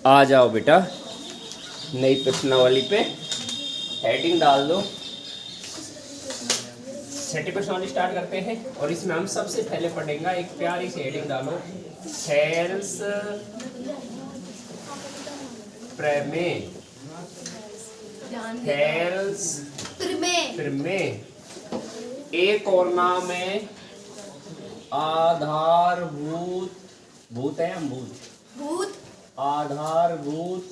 आ जाओ बेटा, नई प्रश्नावली पे हेडिंग डाल दो। छठी प्रश्नावली स्टार्ट करते हैं और इसमें हम सबसे पहले पढ़ेंगे, एक प्यारी सी हेडिंग डालो, थेल्स प्रमेय। थेल्स प्रमेय एक और नाम है आधारभूत, भूत है हम भूत, आधारभूत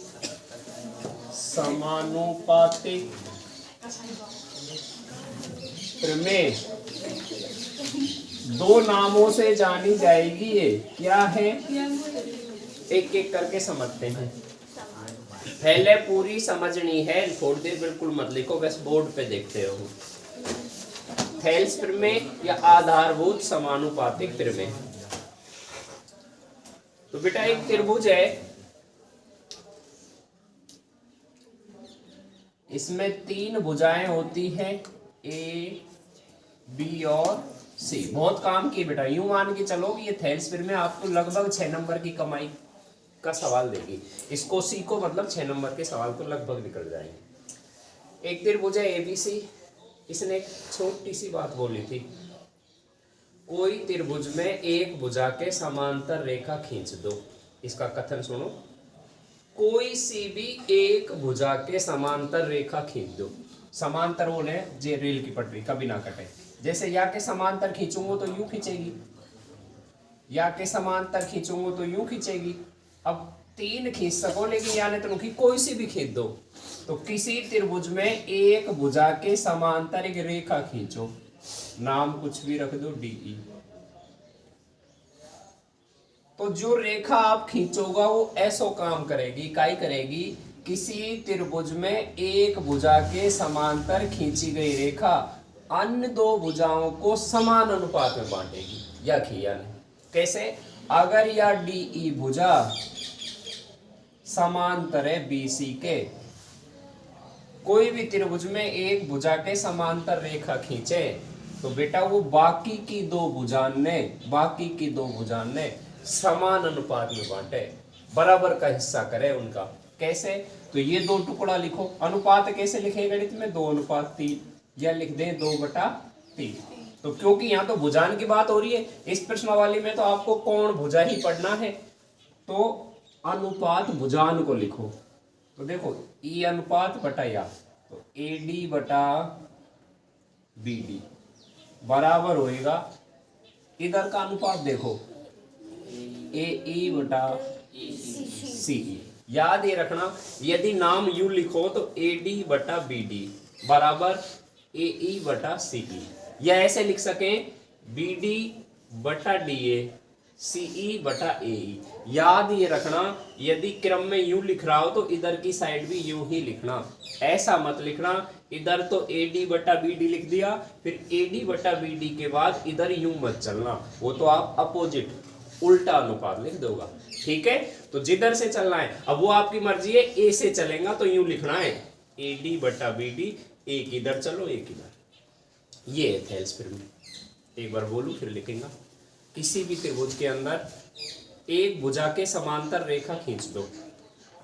समानुपातिक प्रमेय। दो नामों से जानी जाएगी। ये क्या है, एक एक करके समझते हैं। पहले पूरी समझनी है, थोड़ी देर बिल्कुल मत लिखो, बस बोर्ड पे देखते रहो। थेल्स प्रमेय या आधारभूत समानुपातिक प्रमेय। तो बेटा एक त्रिभुज है, इसमें तीन भुजाएं होती हैं, ए बी और सी। बहुत काम की बेटा, यूं मान के चलो कि ये थेल्स प्रमेय आपको लगभग 6 नंबर की कमाई का सवाल देगी। इसको सीखो, मतलब 6 नंबर के सवाल तो लगभग निकल जाएंगे। एक त्रिभुज है एबीसी, इसने एक छोटी सी बात बोली थी, कोई त्रिभुज में एक भुजा के समांतर रेखा खींच दो। इसका कथन सुनो, कोई सी भी एक भुजा के समांतर रेखा खींच दो। समांतर बोले जे रेल की पटरी कभी ना कटे। जैसे या के समांतर खींचूंगा तो यूं खींचेगी, या के समांतर खींचूंगा तो यूं खींचेगी। अब तीन खींच सको, लेकिन या ने तो कोई सी भी खींच दो। तो किसी त्रिभुज में एक भुजा के समांतर एक रेखा खींचो, नाम कुछ भी रख दो, डीई। तो जो रेखा आप खींचोगा वो ऐसो काम करेगी, काई करेगी, किसी त्रिभुज में एक भुजा के समांतर खींची गई रेखा अन्य दो भुजाओं को समान अनुपात में बांटेगी। या खिया नहीं, कैसे, अगर या डीई भुजा समांतर है बीसी के, कोई भी त्रिभुज में एक भुजा के समांतर रेखा खींचे तो बेटा वो बाकी की दो भुजान ने समान अनुपात में बांटे, बराबर का हिस्सा करे उनका। कैसे, तो ये दो टुकड़ा लिखो। अनुपात कैसे लिखे गणित में, 2:3, या लिख दें 2/3। तो क्योंकि यहाँ तो भुजान की बात हो रही है, इस प्रश्नावली में तो आपको कोण भुजा ही पढ़ना है, तो अनुपात भुजान को लिखो। तो देखो ई अनुपात बटा या, तो एडी बटा बीडी बराबर होएगा, इधर का अनुपात देखो ए बटा सी। याद ये रखना, यदि नाम यू लिखो तो एडी बटा बीडी बराबर ए बटा सी। या ऐसे लिख सकें बीडी बटा डीए, सीई बटा ए। याद ये रखना, यदि क्रम में यू लिख रहा हो तो इधर की साइड भी यू ही लिखना, ऐसा मत लिखना इधर तो एडी बटा बीडी लिख दिया, फिर एडी बटा बीडी के बाद इधर यू मत चलना, वो तो आप अपोजिट उल्टा अनुपात लिख दोगा। ठीक है, तो जिधर से चलना है, अब वो आपकी मर्जी है, ए से चलेगा तो यूं लिखना है एडी बटा बीडी, एक इधर चलो एक इधर। ये है थेल्स प्रमेय। एक बार बोलूं फिर लिखेंगे, किसी भी त्रिभुज के अंदर एक भुजा के समांतर रेखा खींच दो,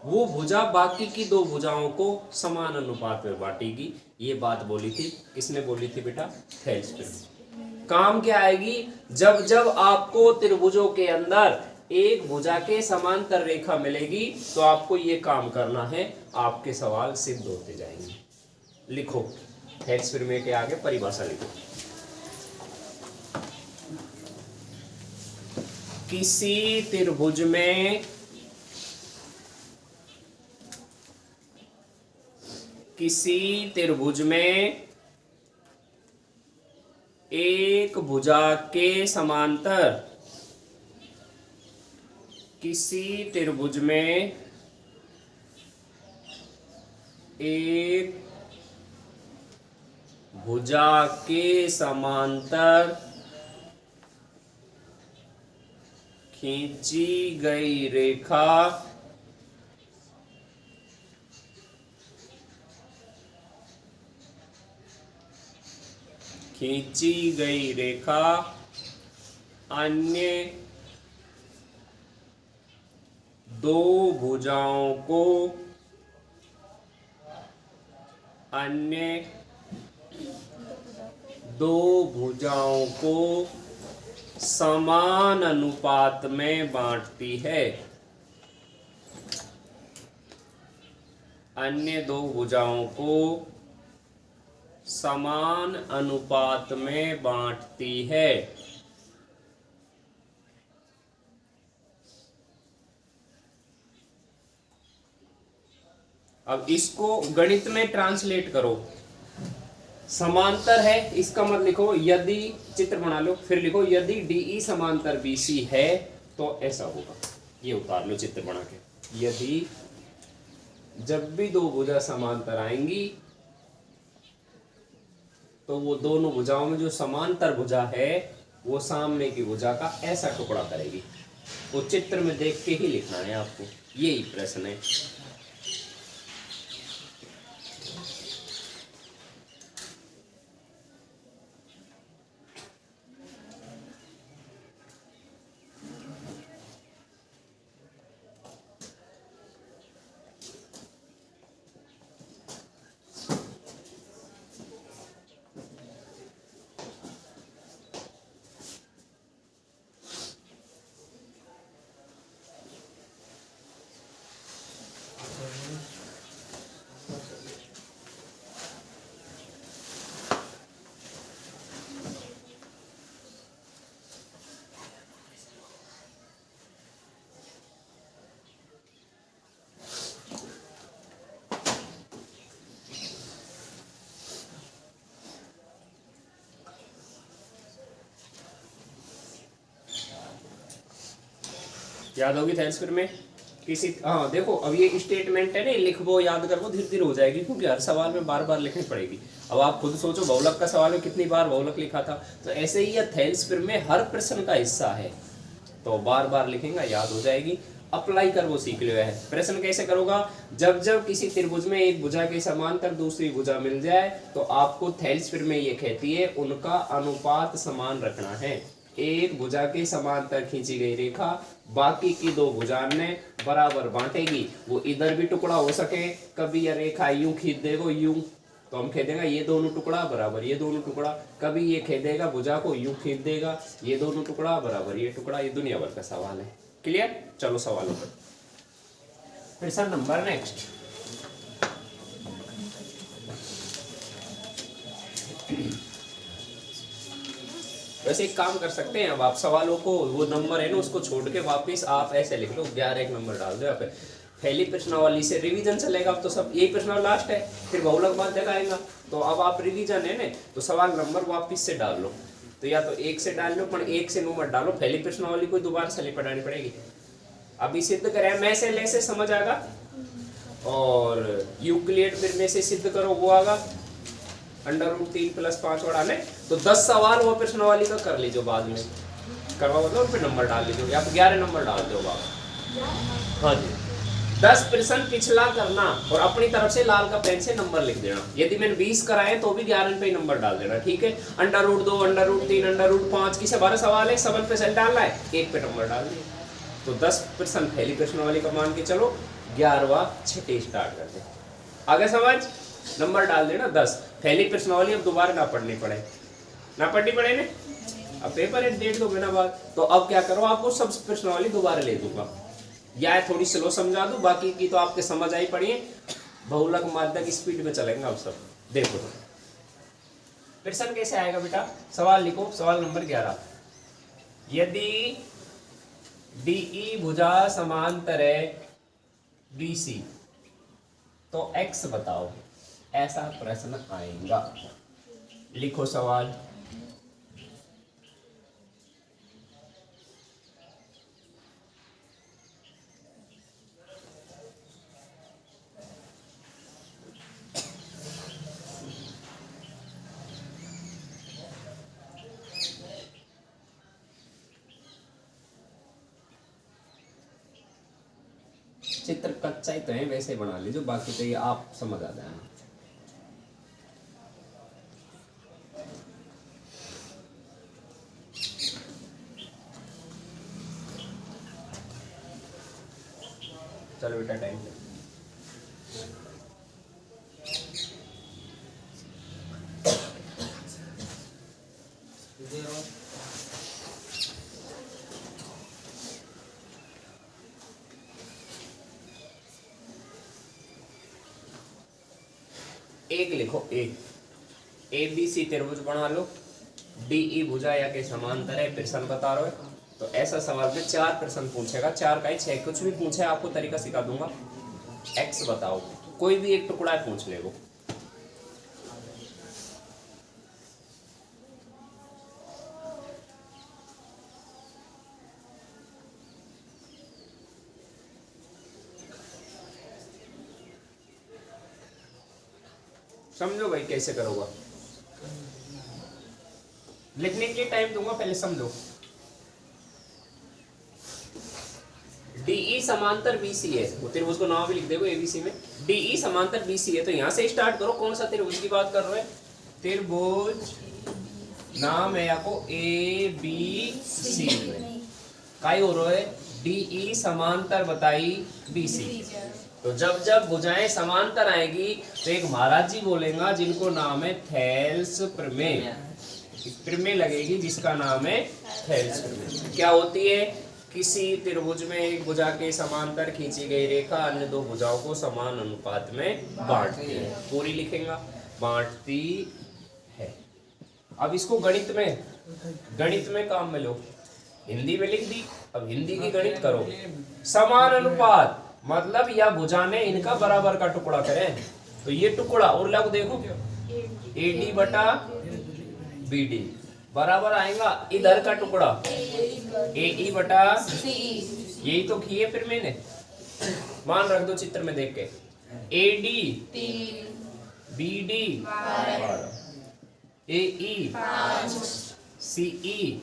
वो भुजा बाकी की दो भुजाओं को समान अनुपात में बांटेगी। ये बात बोली थी, किसने बोली थी बेटा, थेल्स प्रमेय। काम क्या आएगी, जब जब आपको त्रिभुजों के अंदर एक भुजा के समांतर रेखा मिलेगी तो आपको ये काम करना है, आपके सवाल सिद्ध होते जाएंगे। लिखो थेल्स प्रमेय के आगे परिभाषा लिखो, किसी त्रिभुज में एक भुजा के समांतर, किसी त्रिभुज में एक भुजा के समांतर खींची गई रेखा अन्य दो भुजाओं को अन्य दो भुजाओं को समान अनुपात में बांटती है। अन्य दो भुजाओं को समान अनुपात में बांटती है। अब इसको गणित में ट्रांसलेट करो। समांतर है इसका मत लिखो, यदि चित्र बना लो, फिर लिखो यदि DE समांतर BC है तो ऐसा होगा। ये उतार लो चित्र बना के। यदि जब भी दो भुजा समांतर आएंगी तो वो दोनों भुजाओं में जो समांतर भुजा है वो सामने की भुजा का ऐसा टुकड़ा करेगी। वो चित्र में देख के ही लिखना है आपको, यही प्रश्न है। याद होगी थैंक्स फिर में किसी। हाँ देखो, अब ये स्टेटमेंट है ना, लिखो याद करो, धीरे धीरे हो जाएगी, क्योंकि हर सवाल में बार बार लिखनी पड़ेगी। अब आप खुद सोचो, बहुलक का सवाल में कितनी बार बहुलक लिखा था, तो ऐसे ही यह थैल्स फिर में हर प्रश्न का हिस्सा है, तो बार बार लिखेंगे, याद हो जाएगी। अप्लाई कर वो सीख लिया है। प्रश्न कैसे करोगा, जब जब किसी त्रिभुज में एक भुजा के समांतर दूसरी भुजा मिल जाए तो आपको थैल्स फिर में ये कहती है उनका अनुपात समान रखना है। एक भुजा के समांतर खींची गई रेखा बाकी की दो भुजा ने बराबर बांटेगी। वो इधर भी टुकड़ा हो सके, कभी यह रेखा यूं खींच देगा यूं, तो हम कह देगा ये दोनों टुकड़ा बराबर ये दोनों टुकड़ा। कभी ये कह देगा भुजा को यूं खींच देगा, ये दोनों टुकड़ा बराबर ये टुकड़ा। ये दुनिया भर का सवाल है। क्लियर? चलो सवालों पर। प्रश्न नंबर नेक्स्ट। वैसे एक काम कर सकते हैं, अब आप सवालों को वो नंबर है ना उसको छोड़ के वापस आप ऐसे लिख लो, 11 एक नंबर डाल दो यहाँ पे। पहली प्रश्नावली से रिवीजन चलेगा। अब तो सब यही प्रश्नावली लास्ट है, फिर बहुलक बाद दिखाएगा। तो अब आप रिवीजन है ना, तो सवाल नंबर वापस से डाल लो। तो या तो 1 से डाल लो, पर 1 से 9 मत डालो, पहली प्रश्नावली को दोबारा से पढ़ानी पड़ेगी। अभी सिद्ध करें मैं से ले से समझ आएगा, और यूक्लिड फिर में से सिद्ध करो वो आगा √3 + 5 बढ़ाने। तो 10 सवाल वो प्रश्नावली का कर लीजिए, बाद में करवाओ तो फिर नंबर डाल लीजिए, या 11 नंबर डाल दो बाबा। हाँ जी, 10 प्रश्न पिछला करना और अपनी तरफ से लाल का पेन से नंबर लिख देना। यदि मैंने 20 कराए तो भी 11 पे नंबर डाल देना, ठीक है। √2 √3 √5 की से 12 सवाल है, 7 पे डालना है, 1 पे नंबर डाल दिए। तो 10 प्रश्न पहली प्रश्नावली का मान के चलो, 11वां छठे स्टार्ट करते। आगे समझ, नंबर डाल देना 10। पहली प्रश्नावली अब दोबारा ना पढ़नी पड़े ने, अब पेपर है 1.5 2 महीना बाद। तो अब क्या करो, आपको सब प्रश्नावली दोबारा ले दूंगा, या थोड़ी स्लो समझा दूं, बाकी की तो आपके समझ आई पड़ी है। बहुलक माध्यक स्पीड में चलेंगे अब सब। देखो तो प्रश्न कैसे आएगा बेटा, सवाल लिखो, सवाल नंबर 11। यदि DE भुजा समांतर है BC तो X बताओ, ऐसा प्रश्न आएगा। लिखो सवाल। चित्र कच्चा ही तो है, वैसे बना लीजिए, बाकी तो ये आप समझ आ जाएगा। चलो बेटा टाइम एक लिखो। ए बी सी त्रिभुज बना लो, डी ई भुजा या के समांतर है, प्रश्न बता रहे हो। तो ऐसा सवाल में 4 प्रश्न पूछेगा, 4 का ही 6, कुछ भी पूछे आपको तरीका सिखा दूंगा। एक्स बताओ, कोई भी एक टुकड़ा पूछ ले वो। समझो भाई कैसे करोगा, लिखने के लिए टाइम दूंगा, पहले समझो। डीई समांतर बीसी है, वो त्रिभुज को नाम भी लिख देगो एबीसी में। डीई समांतर बीसी है, तो यहां से स्टार्ट करो। कौन सा त्रिभुज की बात कर रहे हैं? त्रिभुज नाम है आपको ए बी सी में, काई हो रहा है डीई समांतर बताई बीसी। तो जब जब भुजाएं समांतर आएगी तो एक महाराज जी बोलेगा जिनको नाम है थेल्स प्रमेय। प्रमेय लगेगी जिसका नाम है थेल्स प्रमेय। क्या होती है? किसी त्रिभुज में एक भुजा के समांतर खींची गई रेखा अन्य दो भुजाओं को समान अनुपात में बांटती है। पूरी लिखेगा, बांटती है। अब इसको गणित में काम में लो। हिंदी में लिख दी, अब हिंदी की गणित करो। समान अनुपात मतलब या भुजा ने इनका बराबर का टुकड़ा करें, तो ये टुकड़ा और लग देखो AD बटा BD बराबर आएगा इधर का टुकड़ा AE बटा यही तो किए फिर मैंने, मान रख दो चित्र में देख के। AD BD AE CE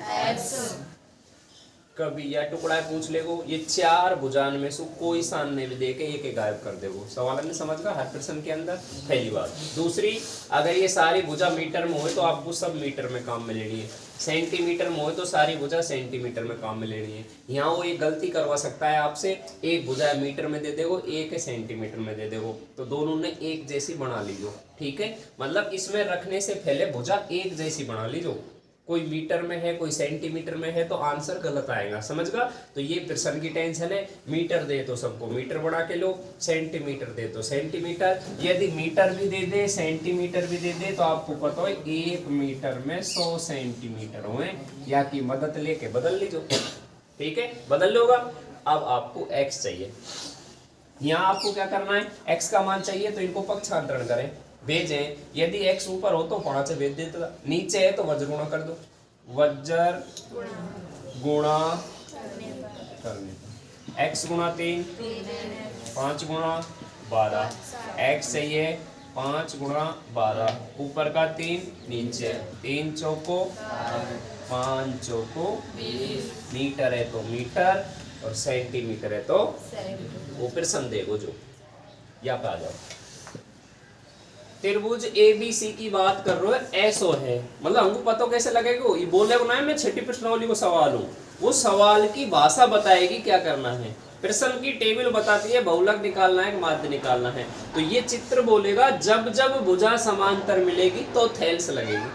कभी या टुकड़ा पूछ लेगो। ये 4 भुजान में से कोई सामने भी देके एक गायब कर देगो। सवाल में समझ गया हर प्रश्न के अंदर। पहली बात। दूसरी, अगर ये सारी भुजा मीटर में हो तो आपको सब मीटर में काम में लेनी है। सेंटीमीटर में हो तो सारी भुजा सेंटीमीटर में काम में लेनी है। यहाँ वो एक गलती करवा सकता है आपसे, एक भुजा मीटर में दे देगो, एक सेंटीमीटर में दे देगो, तो दोनों ने एक जैसी बना लीजो। ठीक है, मतलब इसमें रखने से पहले भुजा एक जैसी बना लीजो। कोई मीटर में है कोई सेंटीमीटर में है तो आंसर गलत आएगा, समझ गया। तो ये प्रश्न की टेंशन है। मीटर दे तो सबको मीटर बना के लो, सेंटीमीटर दे तो सेंटीमीटर। यदि मीटर भी दे दे सेंटीमीटर भी दे दे तो आपको पता हो 1 मीटर में 100 सेंटीमीटर हुए, या की मदद लेके बदल लीजिए। ठीक है, बदल लोगा। अब आपको x चाहिए, यहाँ आपको क्या करना है, x का मान चाहिए तो इनको पक्षांतरण करें, भेजें। यदि x ऊपर हो तो 5 से भेज देता, नीचे है तो वज्र गुणा कर दो। वज्र गुणा करने x गुणा 3 5 गुणा 12 x चाहिए 5 गुणा 12, ऊपर का 3 नीचे 3 चौको 5 चौको मीटर है तो मीटर और सेंटीमीटर है तो वो फिर संदेह जो या पे आ जाओ। त्रिभुज ABC की बात कर रहे हो, ऐसो है, मतलब हमको पता कैसे लगेगा, ये बोले को ना मैं छठी प्रश्नावली को सवाल हूँ, वो सवाल की भाषा बताएगी क्या करना है। प्रश्न की टेबल बताती है बहुलक निकालना है माध्य निकालना है। तो ये चित्र बोलेगा जब जब भुजा समांतर मिलेगी तो थेल्स लगेगी।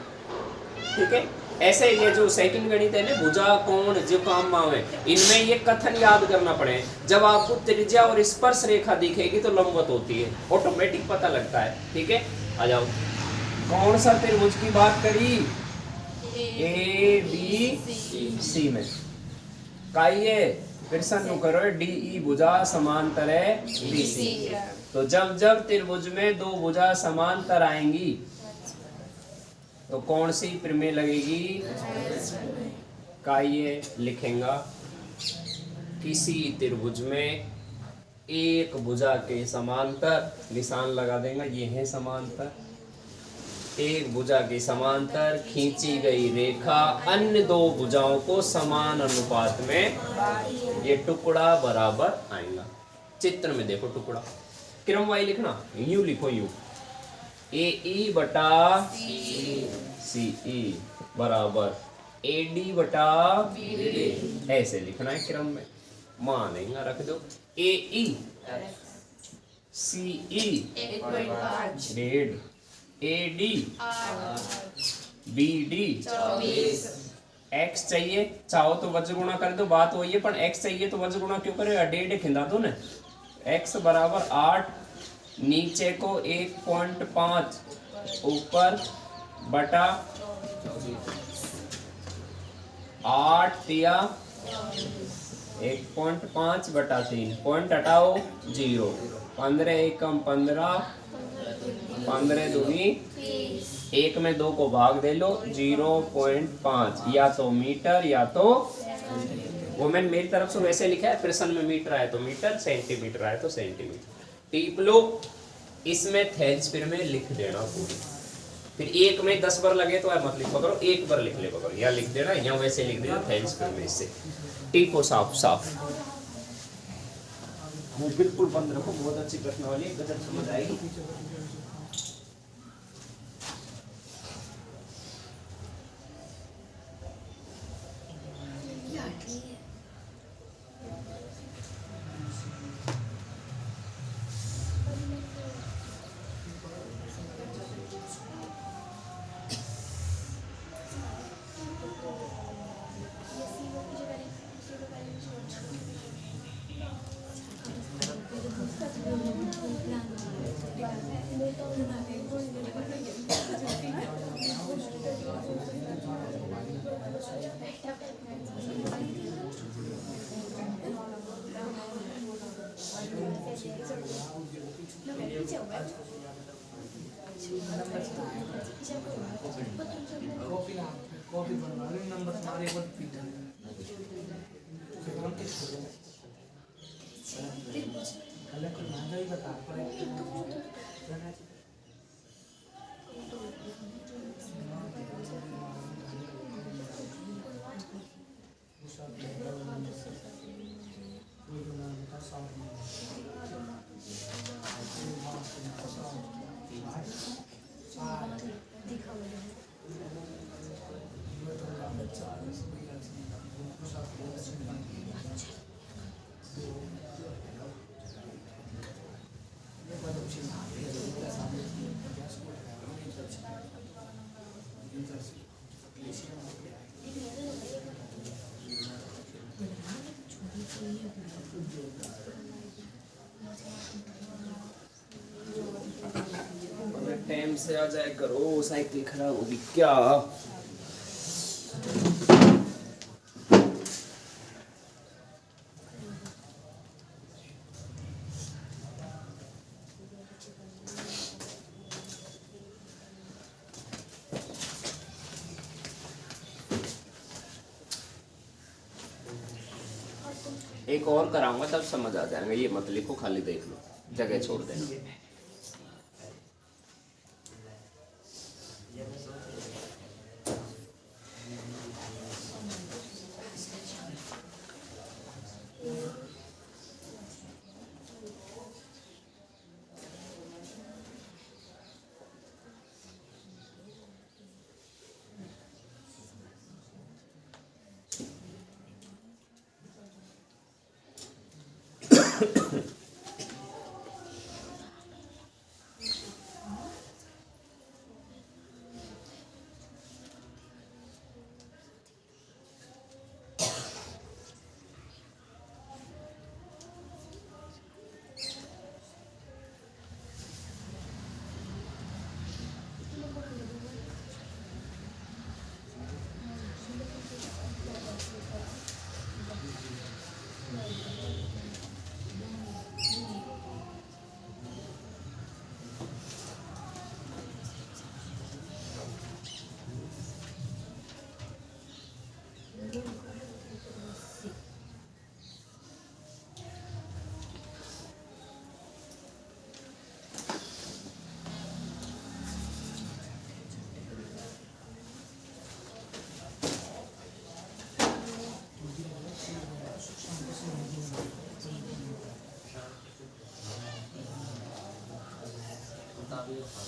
ठीक है, ऐसे ये जो सेकंड गणित है ना, भुजा कोण जो काम माव है, इनमें ये कथन याद करना पड़े। जब आपको त्रिज्या और स्पर्श रेखा दिखेगी तो लंबवत होती है, ऑटोमेटिक पता लगता है। ठीक है, आ जाओ। कौन सा त्रिभुज की बात करी? ABC में काइए प्रश्न करो, DE भुजा समांतर है BC। तो जब जब त्रिभुज में दो भुजा समांतर आएंगी तो कौन सी प्रमेय लगेगी? काइए लिखेगा, किसी त्रिभुज में एक भुजा के समांतर, निशान लगा देगा, ये है समांतर, एक भुजा के समांतर खींची गई रेखा अन्य दो भुजाओं को समान अनुपात में ये टुकड़ा बराबर आएगा। चित्र में देखो टुकड़ा क्रम वाई लिखना, यूं लिखो, यूं AE बटा CE बराबर AD बटा BD, ऐसे लिखना है क्रम में। मानेगा रख दो। A E C E 1.5 A D B D X चाहिए, चाहो तो वज्र गुणा कर दो, बात वही है, पर एक्स चाहिए तो वज्र गुणा क्यों करे, डेढ़ खिंदा दो ना। एक्स बराबर 8, नीचे को 1.5 ऊपर बटा 8 दिया 1.5 बटा 3, पॉइंट हटाओ 0, 15 एकम 15, 15 दूनी 1 में 2 को भाग दे लो 0.5, या तो मीटर या तो वो मैंने मेरी तरफ से वैसे लिखा है, प्रश्न में मीटर आए तो मीटर, सेंटीमीटर आए तो सेंटीमीटर। टीप लो, इसमें थेल्सफिर में लिख देना पूरी, फिर 1 में 10 बार लगे तो मत लिखो करो, 1 बार लिख ले करो, या लिख देना या वैसे लिख देना थेल्सफिर में। इससे टीपो साफ साफ मुंह बिल्कुल बंद रखो, बहुत अच्छी प्रश्न वाली है, गजब समझ आएगी। कॉपी बनवा रहे नंबर तुम्हारे ऊपर पीटा कल को ना जाई बता पर टाइम से आ जाए करो, साइकिल खराब होगी क्या। एक और कराऊंगा तब समझ आ जाएगा, ये मत लिखो, खाली देख लो, जगह छोड़ देना।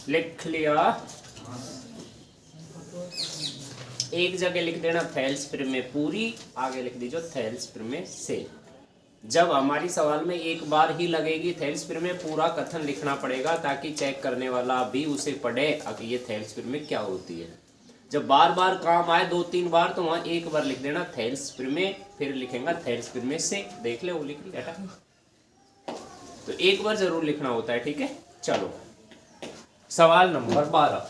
लिख लिया, एक जगह लिख देना थेल्सफिर में पूरी, आगे लिख दीजिए थेल्सफिर में से। जब हमारी सवाल में एक बार ही लगेगी थेल्स, फिर में पूरा कथन लिखना पड़ेगा ताकि चेक करने वाला भी उसे पढ़े कि ये थेल्स फिर में क्या होती है। जब बार बार काम आए 2-3 बार तो वहां एक बार लिख देना थेल्स फिर में, फिर लिखेगा थेल्स फिर में से, देख ले वो लिख लिया। तो एक बार जरूर लिखना होता है, ठीक है। चलो सवाल नंबर 12।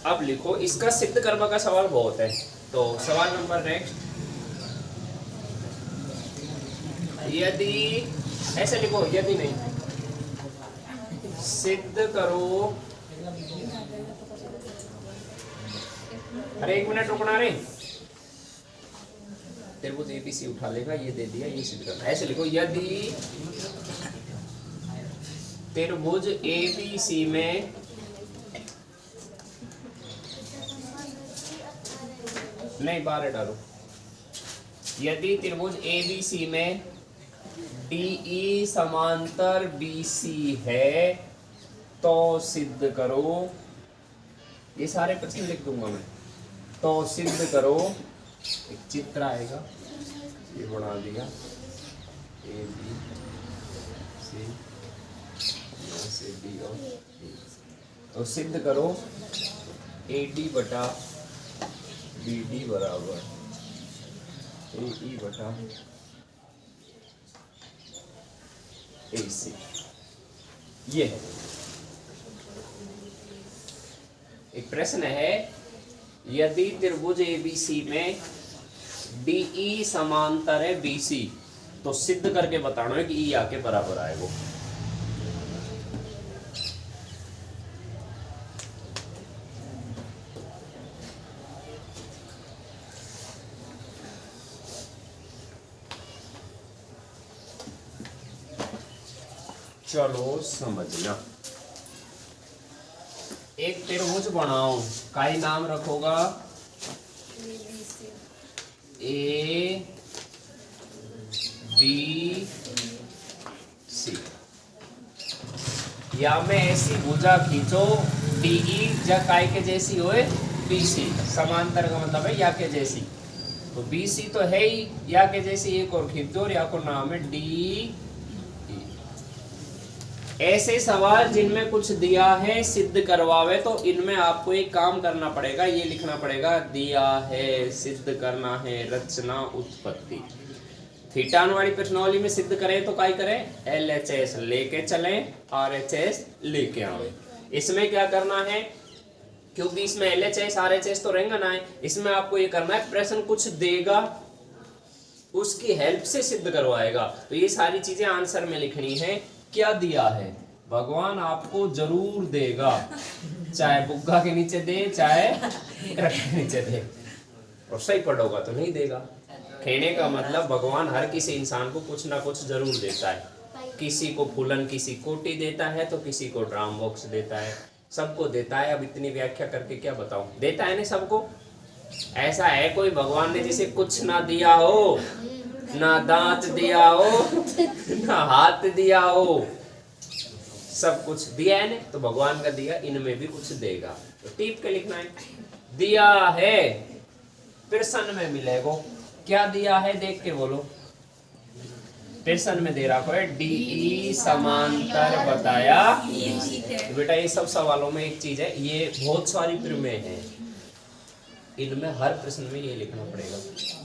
अब लिखो, इसका सिद्ध कर्म का सवाल बहुत है। तो सवाल नंबर नेक्स्ट, यदि, ऐसे लिखो, यदि नहीं, सिद्ध करो। अरे 1 मिनट रुकना रे, तेरे को एबीसी उठा लेगा, ये दे दिया, ये सिद्ध करना। ऐसे लिखो, यदि त्रिभुज एबीसी में नहीं, 12 डालो। यदि त्रिभुज एबीसी में डीई समांतर बीसी है तो सिद्ध करो। ये सारे प्रश्न लिख दूंगा मैं। तो सिद्ध करो, एक चित्र आएगा, ये बना दिया, ए बी सी, यहाँ से डी और ए। तो सिद्ध करो AD बटा BD बराबर AE बटा AC। ये है एक प्रश्न है, यदि त्रिभुज ABC में DE समांतर है BC तो सिद्ध करके बताना है कि E आके बराबर आएगा। चलो समझना, एक त्रिभुज बनाओ, का ही नाम रखोगा A B C। या में ऐसी भुजा खींचो DE या काय के जैसी होए BC, समांतर का मतलब है या के जैसी। तो BC तो है ही या के जैसी, एक और खींच दो और या को नाम है DE। ऐसे सवाल जिनमें कुछ दिया है सिद्ध करवावे तो इनमें आपको एक काम करना पड़ेगा, ये लिखना पड़ेगा दिया है, सिद्ध करना है, रचना उत्पत्ति। थीटान वाली प्रश्नावली में सिद्ध करें तो क्या करें, LHS लेके चलें, RHS लेके आवे। इसमें क्या करना है, क्योंकि इसमें LHS RHS तो रहेंगे ना, इसमें आपको ये करना है प्रश्न कुछ देगा उसकी हेल्प से सिद्ध करवाएगा। तो ये सारी चीजें आंसर में लिखनी है। क्या दिया है, भगवान आपको जरूर देगा, चाहे बुग्गा के नीचे दे चाहे रख के नीचे दे, और सही पढ़ोगा तो नहीं देगा। कहने का मतलब भगवान हर किसी इंसान को कुछ ना कुछ जरूर देता है। किसी को फूलन किसी कोटी देता है तो किसी को ड्राम बॉक्स देता है, सबको देता है। अब इतनी व्याख्या करके क्या बताऊं, देता है ना सबको। ऐसा है कोई भगवान ने जिसे कुछ ना दिया हो, ना दांत दिया हो ना हाथ दिया हो, सब कुछ दिया है ना, तो भगवान का दिया इनमें भी कुछ देगा। तो टीप के लिखना है, दिया है प्रश्न में मिलेगा। क्या दिया है देख के बोलो, प्रश्न में दे रखा है DE समांतर बताया। तो बेटा ये सब सवालों में एक चीज है, ये बहुत सारी प्रमेय है, इनमें हर प्रश्न में ये लिखना पड़ेगा।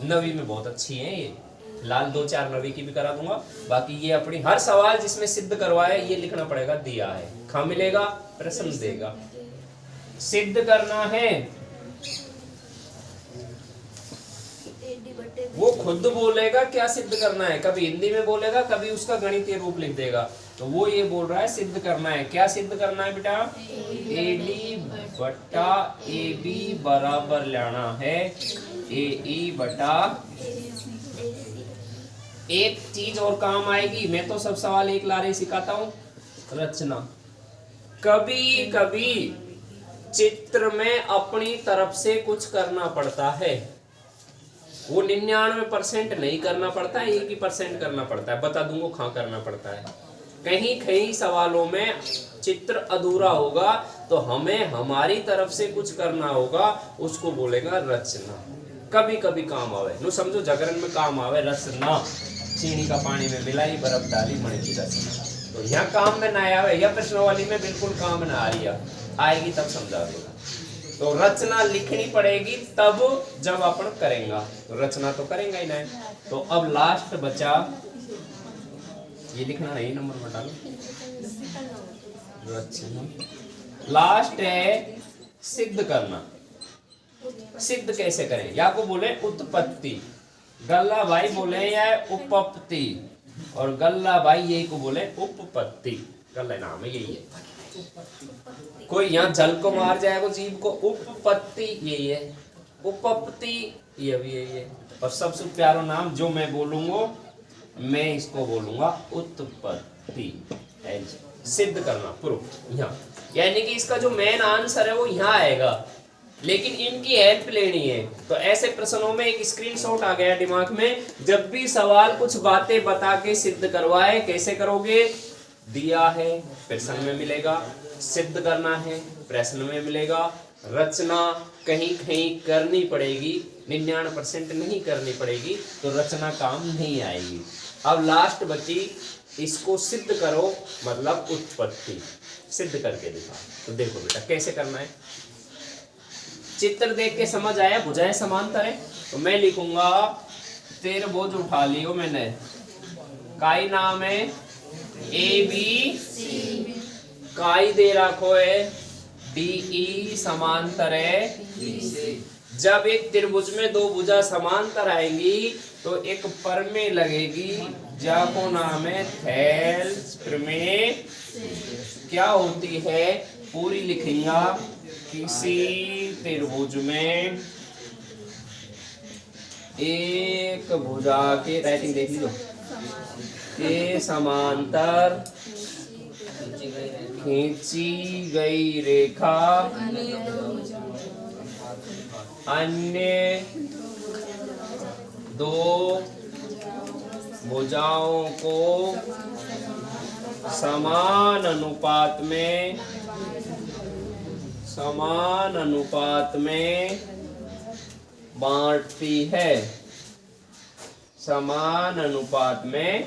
नवी में बहुत अच्छी है ये, लाल 2-4 नवी की भी करा दूंगा। बाकी ये अपनी हर सवाल जिसमें सिद्ध करवाया ये लिखना पड़ेगा, दिया है, खा मिलेगा प्रश्न देगा। सिद्ध करना है वो खुद बोलेगा क्या सिद्ध करना है, कभी हिंदी में बोलेगा कभी उसका गणितीय रूप लिख देगा। तो वो ये बोल रहा है सिद्ध करना है। क्या सिद्ध करना है बेटा, AD बटा AB बराबर लेना है AE बटा। एक चीज और काम आएगी, मैं तो सब सवाल एक लारे सिखाता हूं, रचना। कभी कभी चित्र में अपनी तरफ से कुछ करना पड़ता है। वो 99% नहीं करना पड़ता है, 1% करना पड़ता है। बता दूंगा कहाँ करना पड़ता है। कहीं कहीं सवालों में चित्र अधूरा होगा तो हमें हमारी तरफ से कुछ करना होगा, उसको बोलेगा रचना। कभी कभी काम आवे, नो समझो जागरण में काम आवे रचना। चीनी का पानी में मिलाई, बर्फ डाली, मणि की रचना। तो यहाँ काम में ना आवे, या प्रश्नावली में बिल्कुल काम ना आ रही है, आएगी तब समझा देगा। तो रचना लिखनी पड़ेगी तब जब अपन करेंगे, तो रचना तो करेंगे ही नहीं। तो अब लास्ट बचा, ये लिखना नहीं, नंबर बता लो। रचना लास्ट है सिद्ध करना। सिद्ध कैसे करें? या को बोले उत्पत्ति, गल्ला भाई बोले या उपपत्ति, और गल्ला भाई यही को बोले उपपत्ति। गल्ला नाम है यही है। कोई यहाँ जल को मार जाएगा जीव को, उपपत्ति यही है, उपपत्ति ये भी यही है। और सबसे प्यारा नाम जो मैं बोलूंगा, मैं इसको बोलूंगा उत्पत्ति। सिद्ध करना, प्रूफ। यहाँ यानी कि इसका जो मेन आंसर है वो यहाँ आएगा, लेकिन इनकी हेल्प लेनी है। तो ऐसे प्रश्नों में एक स्क्रीनशॉट आ गया दिमाग में, जब भी सवाल कुछ बातें बता के सिद्ध करवाए, कैसे करोगे? दिया है प्रश्न में मिलेगा, सिद्ध करना है प्रश्न में मिलेगा, रचना कहीं कहीं करनी पड़ेगी, 99% नहीं करनी पड़ेगी, तो रचना काम नहीं आएगी। अब लास्ट बची, इसको सिद्ध करो, मतलब उत्पत्ति सिद्ध करके दिखा। तो देखो बेटा कैसे करना है। चित्र देख के समझ आया, भुजाएं समांतर है, तो मैं लिखूंगा तेरे बोझ उठा लियो मैंने, काई नाम है ए बी, काई दे रखो है डी ई, समांतर है। जब एक त्रिभुज में दो भुजा समांतर आएंगी तो एक प्रमेय लगेगी, जाको नाम है थेल्स प्रमेय। क्या होती है पूरी लिखेंगे, किसी त्रिभुज में एक भुजा के, राइटिंग देख लीजिए, के समांतर खींची गई रेखा अन्य दो भुजाओं को समान अनुपात में बांटती है, समान अनुपात में।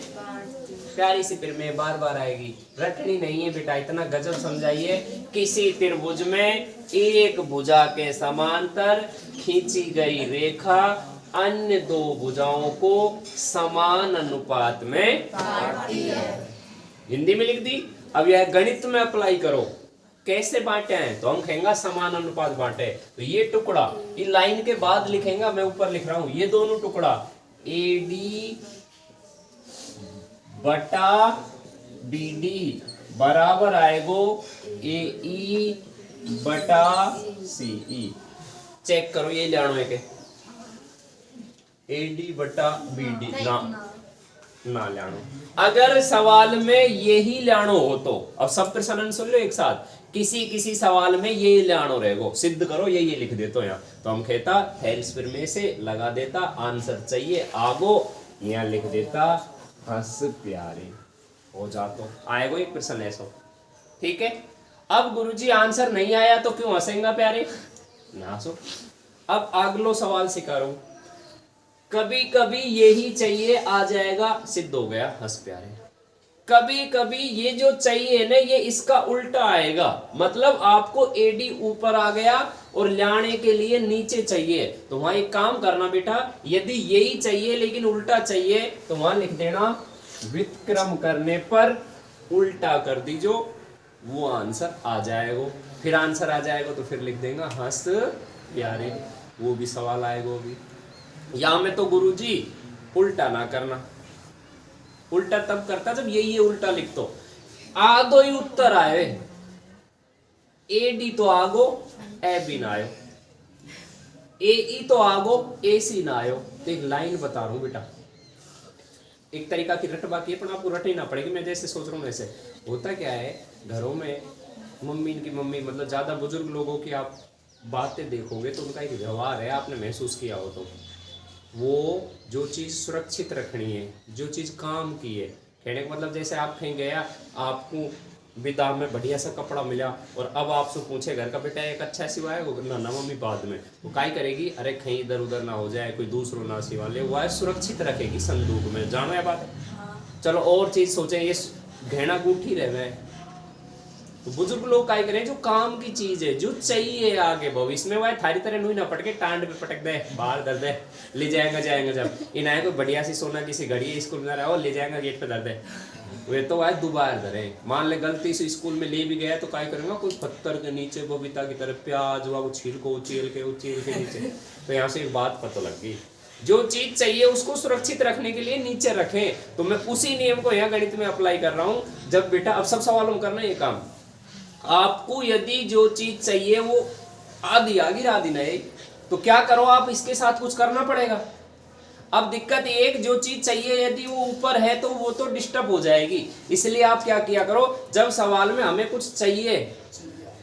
प्यारी सी प्रमेय बार बार आएगी, रटनी नहीं है बेटा, इतना गजब समझाइए। किसी त्रिभुज में एक भुजा के समांतर खींची गई रेखा अन्य दो भुजाओं को समान अनुपात में बांटती है। हिंदी में लिख दी। अब यह गणित में अप्लाई करो, कैसे बांटे हैं? तो हम कहेंगे समान अनुपात बांटे। तो ये टुकड़ा इस लाइन के बाद लिखेंगे, मैं ऊपर लिख रहा हूं, ये दोनों टुकड़ा AD बटा BD बराबर आएगो AE बटा CE। चेक करो ये जानो है के AD बटा BD ना लानो। अगर सवाल में यही लानो हो तो, अब सब प्रश्न सुन लो एक साथ, किसी सवाल में ये लानो रहेगो, सिद्ध करो ये लिख देते यहाँ। तो हम कहता थेल्स प्रमेय से लगा देता, आंसर चाहिए आगो, यहाँ लिख देता हंस प्यारे, हो जा तो आएगो एक प्रश्न ऐसा। ठीक है। अब गुरुजी आंसर नहीं आया तो क्यों हंसेगा प्यारे? ना हंसो। अब अगलो सवाल सिखाऊं, कभी कभी यही चाहिए आ जाएगा, सिद्ध हो गया हंस प्यारे। कभी कभी ये जो चाहिए ना, ये इसका उल्टा आएगा, मतलब आपको AD ऊपर आ गया और लाने के लिए नीचे चाहिए। तो वहां एक काम करना बेटा, यदि यही चाहिए लेकिन उल्टा चाहिए तो वहां लिख देना व्युत्क्रम करने पर उल्टा कर दीजो, वो आंसर आ जाएगा। फिर आंसर आ जाएगा तो फिर लिख देगा हंस प्यारे, वो भी सवाल आएगा। वो भी यहाँ में तो गुरुजी उल्टा ना करना, उल्टा तब करता जब ये उल्टा लिख तो आदो ही उत्तर आए, AD तो आगो AB ना आयो, AE तो आगो AC ना आयो। तो एक लाइन बता रहा हूं बेटा, एक तरीका की रट बाकी है, पर आपको रट ही ना पड़ेगी, मैं जैसे सोच रहा हूँ वैसे। होता क्या है, घरों में मम्मी इनकी मम्मी मतलब ज़्यादा बुजुर्ग लोगों की आप बातें देखोगे तो उनका एक व्यवहार है, आपने महसूस किया हो तो, वो जो चीज़ सुरक्षित रखनी है, जो चीज़ काम की है, कहने का मतलब जैसे आप कहीं गया, आपको विदा में बढ़िया सा कपड़ा मिला और अब आपसे पूछे घर का बेटा एक अच्छा सिवा है, वो ना मम्मी बाद में वो काई करेगी, अरे कहीं इधर उधर ना हो जाए, कोई दूसरों ना सिवा ले, वो है सुरक्षित रखेगी संदूक में, जानो ये बात है। चलो और चीज़ सोचें, ये गहना गुठी रहे, तो बुजुर्ग लोग काय करें, जो काम की चीज है, जो चाहिए आगे भविष्य में, वह थारी तरह नुई ना पटके टांड पे पटक दे, बाहर दर दे, ले जाएंगे जब इन आए कोई बढ़िया सी सोना की सी घड़ी है स्कूल में रहा, ले जाएंगे गेट पे दर दे, वे तो वह दोबारा धरे। मान ले गलती से स्कूल में ले भी गया तो काय करेंगे, कोई पत्थर के नीचे बबीता की तरह प्याज वो छील को उचेल के नीचे, तो यहाँ से एक बात पता लग गई, जो चीज चाहिए उसको सुरक्षित रखने के लिए नीचे रखें। तो मैं उसी नियम को यहाँ गणित में अप्लाई कर रहा हूँ। जब बेटा अब सब सवालों में करना ये काम, आपको यदि जो चीज चाहिए वो आधी आगे आधी नहीं, तो क्या करो आप, इसके साथ कुछ करना पड़ेगा। अब दिक्कत एक, जो चीज चाहिए यदि वो ऊपर है तो वो तो डिस्टर्ब हो जाएगी, इसलिए आप क्या किया करो, जब सवाल में हमें कुछ चाहिए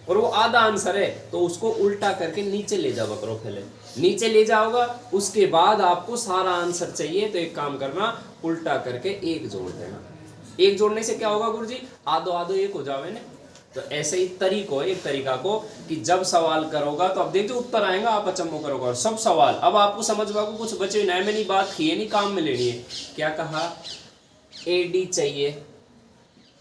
और वो आधा आंसर है तो उसको उल्टा करके नीचे ले जाओ करो, पहले नीचे ले जाओगा, उसके बाद आपको सारा आंसर चाहिए तो एक काम करना, उल्टा करके एक जोड़ देना। एक जोड़ने से क्या होगा गुरुजी, आधो आधो एक हो जावे ना। तो ऐसे ही एक तरीका को कि जब सवाल करोगा तो अब देखो उत्तर आएगा, आप अचंभो करोगे और सब सवाल अब आपको समझवा को कुछ बचे ना, मैंने बात की है नहीं, काम में लेनी है। क्या कहा, एडी चाहिए,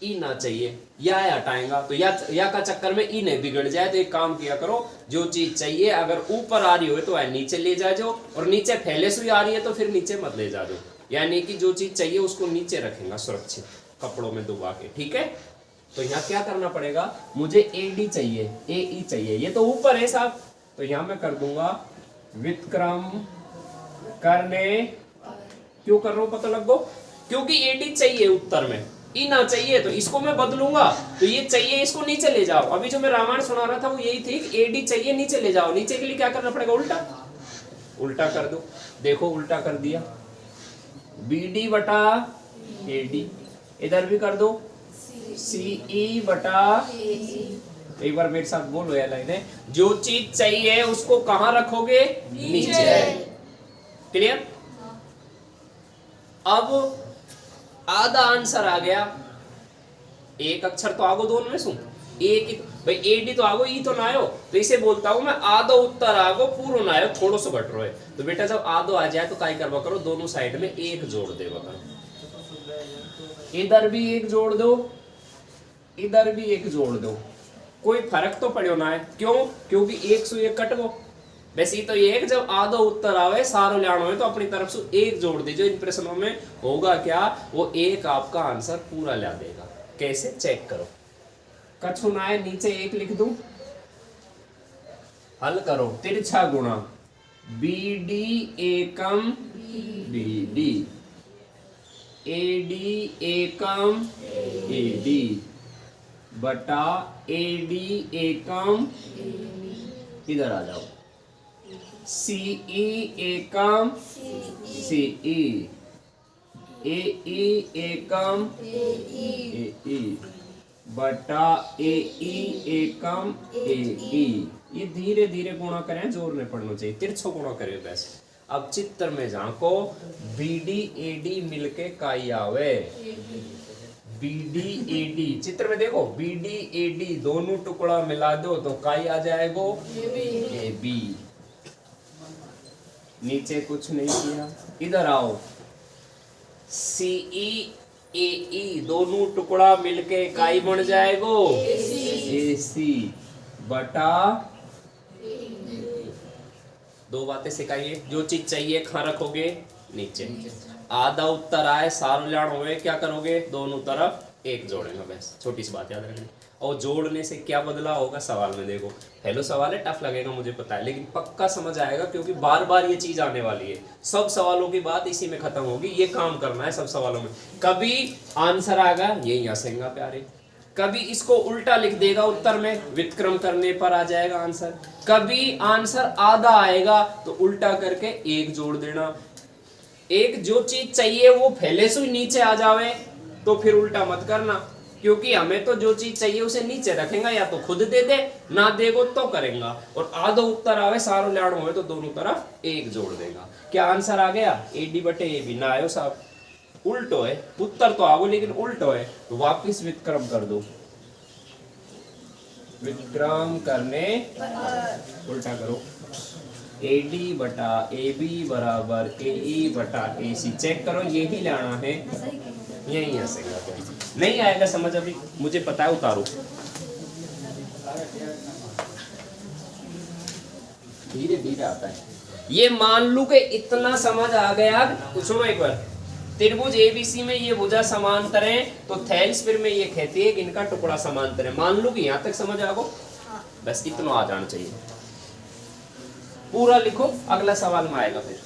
ई ना चाहिए, या हटाएगा तो या का चक्कर में ई नहीं बिगड़ जाए, तो एक काम किया करो, जो चीज चाहिए अगर ऊपर आ रही हो तो वह नीचे ले जा जाओ, और नीचे फैले से आ रही है तो फिर नीचे मत ले जा दो, यानी कि जो चीज चाहिए उसको नीचे रखेगा सुरक्षित कपड़ों में दबा के, ठीक है। तो यहाँ क्या करना पड़ेगा, मुझे एडी चाहिए, ए ई चाहिए, ये तो ऊपर है साहब, तो यहाँ मैं कर दूंगा व्युत्क्रम करने, क्यों कर रहा हूं पता लग गो, क्योंकि एडी चाहिए उत्तर में, ई ना चाहिए तो इसको मैं बदलूंगा, तो ये चाहिए इसको नीचे ले जाओ। अभी जो मैं रामायण सुना रहा था वो यही थी कि एडी चाहिए नीचे ले जाओ, नीचे के लिए क्या करना पड़ेगा, उल्टा कर दो, देखो उल्टा कर दिया, बीडी बटा एडी, इधर भी कर दो सीई बटा, एक बार मेरे साथ बोलो ये लाइन है, जो चीज चाहिए उसको कहां रखोगे, नीचे, क्लियर। अब आधा आंसर आ गया, एक अक्षर तो आगो दोनों में सुन, एक ही भाई एडी तो आगो, ई तो ना आयो, तो इसे बोलता हूं मैं आधो उत्तर आगो पूरो ना आयो, थोड़ो सो घट रहा है। तो बेटा जब आधो आ जाए तो काय करवा करो, दोनों साइड में एक जोड़ दे करो, इधर भी एक जोड़ दो, इधर भी एक जोड़ दो, कोई फर्क तो पड़ो ना है, क्यों, क्योंकि एक से एक कटवो, वैसे तो एक जब आधो उत्तर आवे सारो लानो है तो अपनी तरफ से एक जोड़ दीजिए, इन प्रश्नों में होगा क्या, वो एक आपका आंसर पूरा ला देगा। कैसे, चेक करो, कछु ना है, नीचे एक लिख दूं, हल करो, तिरछा गुणा बीडी एकम बीडी, एडी एकम एडी बटा एडी एकम, इधर आ जाओ, सीई एकम सीई, एई एकम एई बटा एई एकम एई। ये धीरे धीरे गुणा करें, जोर पड़ना चाहिए, तिरछो गुणा करें वैसे। अब चित्र में झांको, बीडी एडी मिलके काई आवे, बीडी एडी, चित्र में देखो बीडी एडी दोनों टुकड़ा मिला दो तो काई आ जाएगा, ए बी। नीचे कुछ नहीं किया, इधर आओ, सीई ए ई दोनों टुकड़ा मिलके काई बन जाएगा, ए सी बटा, दो बातें सिखाइए, जो चीज चाहिए कहाँ रखोगे, नीचे, आधा उत्तर आए सारो लाण होए क्या करोगे, दोनों तरफ एक जोड़ेंगे, बस छोटी सी बात याद रखनी। और जोड़ने से क्या बदला होगा सवाल में, देखो पहले सवाल है, टफ लगेगा मुझे पता है, लेकिन पक्का समझ आएगा क्योंकि बार बार ये चीज आने वाली है, सब सवालों की बात इसी में खत्म होगी, ये काम करना है सब सवालों में। कभी आंसर आएगा यही हंसेगा प्यारे, कभी इसको उल्टा लिख देगा उत्तर में, व्युत्क्रम करने पर आ जाएगा आंसर, कभी आंसर आधा आएगा तो उल्टा करके एक जोड़ देना, एक जो चीज चाहिए वो पहले से ही नीचे आ जावे तो फिर उल्टा मत करना, क्योंकि हमें तो जो चीज चाहिए उसे नीचे रखेगा, या तो खुद दे दे, ना देगो तो करेगा। और आधो उत्तर आवे सारो लाड़ हुए तो दोनों तरफ एक जोड़ देगा। क्या आंसर आ गया? AD बटे AB ना आयो साहब, उल्टो है। उत्तर तो आवो लेकिन उल्टो है, तो वापिस विक्रम कर दो। विक्रम करने उल्टा करो। AD बटा AB बराबर AE बटा AC। चेक करो यही लाना है, यही आएगा। नहीं आएगा समझ अभी, मुझे पता है, उतारो। धीरे धीरे आता है। ये मान लू कि इतना समझ आ गया। सुनो एक बार, त्रिभुज ABC में ये भुजा समांतर है, तो थैलस्फीयर में ये कहती है कि इनका टुकड़ा समांतर है। मान लू कि यहाँ तक समझ आ गो, बस इतना आ जाना चाहिए। पूरा लिखो, अगला सवाल में आएगा फिर।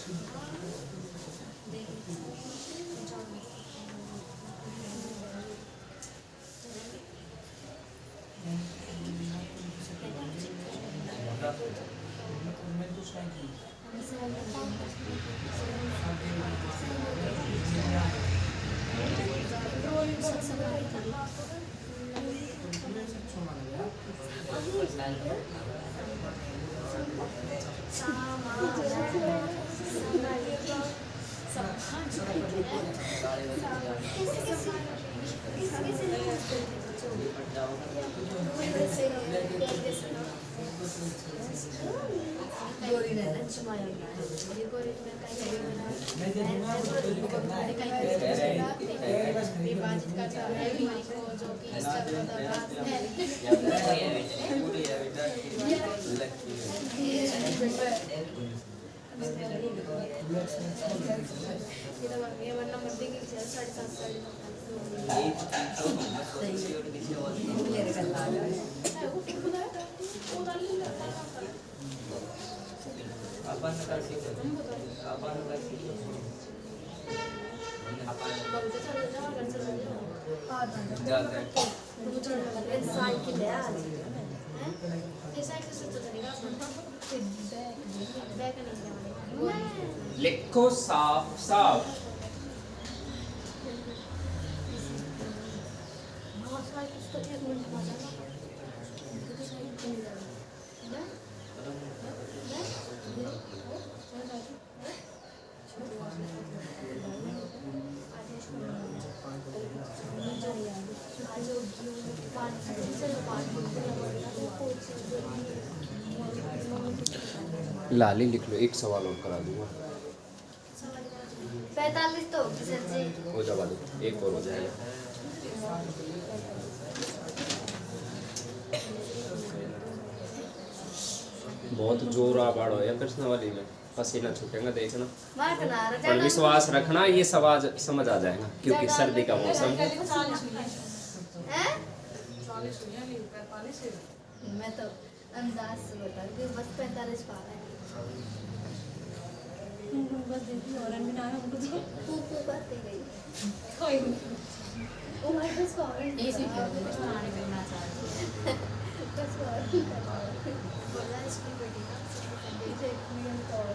लिखो साफ साफ। लाली लिख लो, एक सवाल और करा दूंगा। 45 तो होगी सर जी। हो जावा दो, एक और हो जाएगा। बहुत जोर आ बाड़ो या कृष्ण वाली में, पसीना छूटेगा देखना। पर विश्वास रखना, ये सवाल समझ आ जाएगा, क्योंकि सर्दी का मौसम है। मैं तो अंदाज से बता रही हूँ, बस 45 पा रहा है। बस देखी और भी ना है, तू बात ही गई कोई नहीं। ओ माय बस पावर ये सी क्या बनाने में ना चाहती बस बोला इसकी बेटी का इसे मिलियन तो और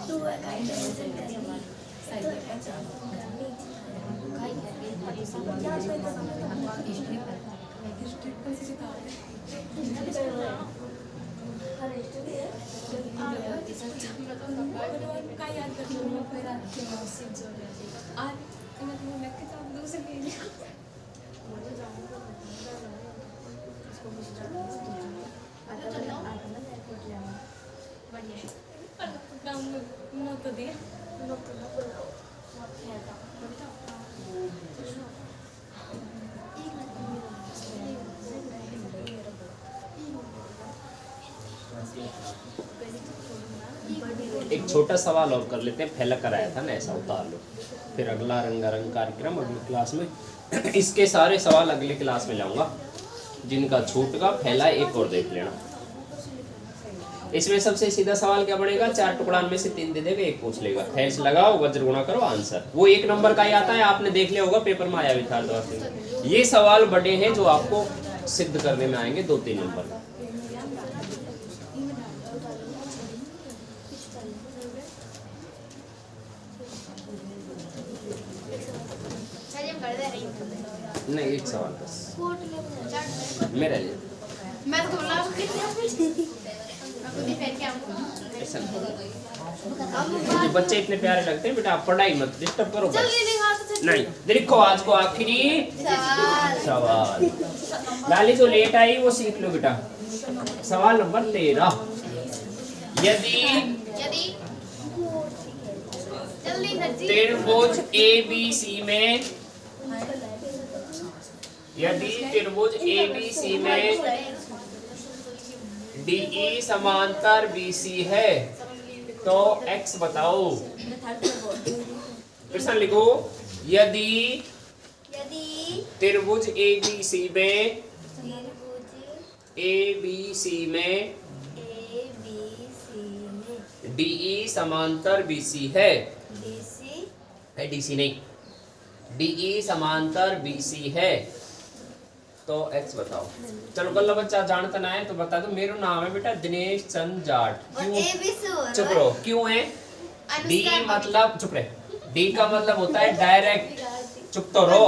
तू काइंड एक छोटा सवाल और कर लेते हैं, फैला कराया था ना, ऐसा उतार लो, फिर अगला रंगारंग कार्यक्रम अगली क्लास में। इसके सारे सवाल अगली क्लास में लाऊंगा, जिनका छूटगा फैला एक और देख लेना। इसमें सबसे सीधा सवाल क्या बनेगा, 4 टुकड़ा में से 3 दे देगा, एक पूछ लेगा, फैस लगाओ, वज्र गुणा करो, आंसर वो 1 नंबर का ही आता है। आपने देख लिया होगा पेपर में आया भी था। ये सवाल बड़े हैं जो आपको सिद्ध करने में आएंगे 2-3 नंबर। नहीं एक सवाल बस कोट ले मेरे लिए मैं तो बोला कितने मैं खुद ही पहन के आऊंगा ऐसा नहीं। मुझे बच्चे इतने प्यारे लगते हैं बेटा, आप पढ़ाई मत डिस्टर्ब करो बस। जल्दी दिखा तो नहीं देखो आज को आखिरी सवाल सवाल। लाली जो लेट आई वो सीख लो बेटा। सवाल नंबर 13, यदि यदि जल्दी सच्ची त्रिभुज ABC में यदि त्रिभुज ABC में DE समांतर BC है तो x बताओ। प्रश्न लिखो, यदि यदि त्रिभुज ABC में त्रिभुज ABC में ABC में DE समांतर BC है BC DC नहीं, DE समांतर BC है तो x बताओ। चलो गल्ला बच्चा जानता ना है तो बता दो। मेरा नाम है बेटा दिनेश चंद जाट। और क्यों? ABC चुप रहो। क्यों है? D मतलब चुप रहे। D का मतलब होता है डायरेक्ट। चुप तो रहो।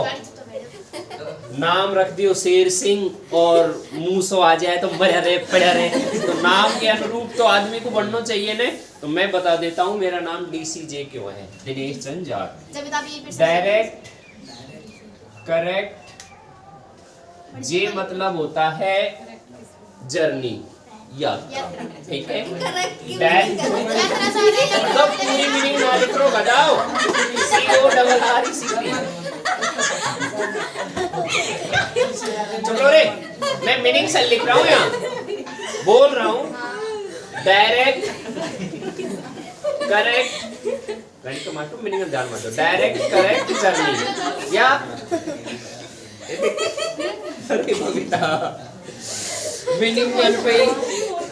नाम रख दियो शेर सिंह और मुंह सो आ जाए तो बढ़िया रे पड़ा रहे, तो नाम के अनुरूप तो आदमी को बढ़ना चाहिए ना। तो मैं बता देता हूँ मेरा नाम DCJ क्यों है, दिनेश चंद जाट। डायरेक्ट करेक्ट, जे मतलब होता है जर्नी यात्रा, ठीक है। मतलब पूरी मीनिंग ना लिख लो, बताओ। CORRECT। चलो रे, मैं मीनिंग से लिख रहा हूँ यहाँ, बोल रहा हूँ। डायरेक्ट करेक्ट, तो माटू मीनिंग में ध्यान मत दो। डायरेक्ट करेक्ट जर्नी या अरे बबीता मीनिंग वन पे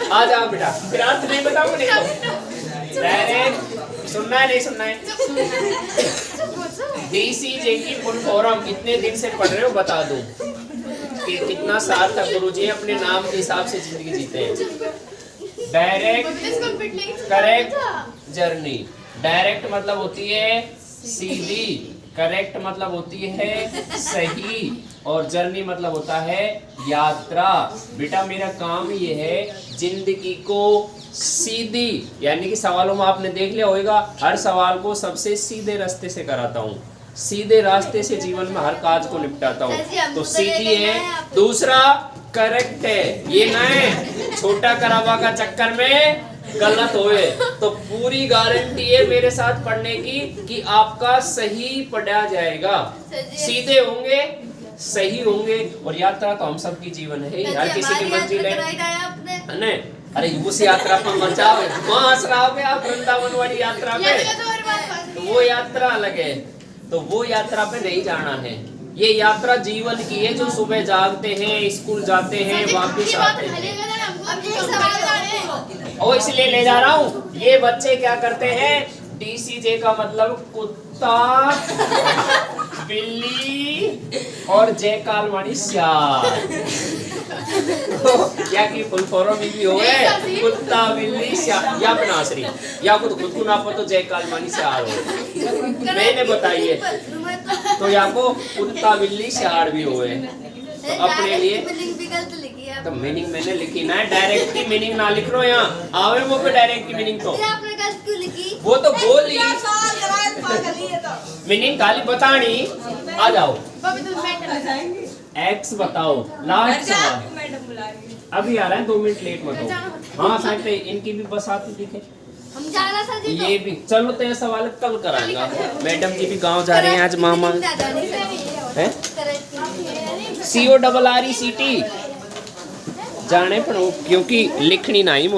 आ जाओ बेटा। फिर अर्थ नहीं बताओ नहीं तो। डायरेक्ट सुनना है नहीं सुनना है। DCJ की फुल फॉर्म कितने दिन से पढ़ रहे हो बता दो कि कितना साल तक गुरुजी अपने नाम के हिसाब से जिंदगी जीते हैं। Direct correct journey. डायरेक्ट मतलब होती है सीधी, करेक्ट मतलब होती है सही, और जर्नी मतलब होता है यात्रा। बेटा मेरा काम ये है जिंदगी को सीधी, यानी कि सवालों में आपने देख लिया होगा, हर सवाल को सबसे सीधे रास्ते से कराता हूँ, सीधे रास्ते से जीवन में हर काज को निपटाता हूँ। तो सीधी है। दूसरा करेक्ट है, ये ना है छोटा करावा का चक्कर में गलत होए। तो पूरी गारंटी है मेरे साथ पढ़ने की कि आपका सही पढ़ा जाएगा। सीधे होंगे, सही होंगे, और यात्रा तो हम सबकी जीवन है, हर किसी की मंजिल है ना। अरे उस यात्रा पर मचाओ, वहाँ हंस रहा हो आप वृंदावन वाली यात्रा पे, तो वो यात्रा अलग है। तो वो यात्रा पे नहीं जाना है। ये यात्रा जीवन की है, जो सुबह जागते हैं, स्कूल जाते हैं, वापस आते हैं। और इसलिए ले जा रहा हूँ। ये बच्चे क्या करते हैं, DCJ का मतलब कुत्ता, बिल्ली और जय कालवाणी श्याल। क्या की फुल फॉर्म भी हो है, कुत्ता बिल्ली श्याल या बनासरी, या खुद को ना पता तो जय कालवाणी श्याल हो। मैंने बताइए तो या को कुत्ता बिल्ली श्याल भी हो है। तो अपने लिए तो मीनिंग मैंने लिखी ना है, डायरेक्ट की मीनिंग ना लिख लो यहाँ। आवे वो पे डायरेक्ट की मीनिंग तो वो तो बोल ली, मीनिंग खाली बतानी। आ जाओ एक्स बताओ। लास्ट सवाल अभी आ रहा है, 2 मिनट लेट मत हो। हाँ साइड पे इनकी भी बस आती दिखे, ये भी। चलो तो ये सवाल कल कराएंगा। मैडम जी भी गांव जा रहे हैं आज, मामा है CORRECT जाने पर, क्योंकि लिखनी नहीं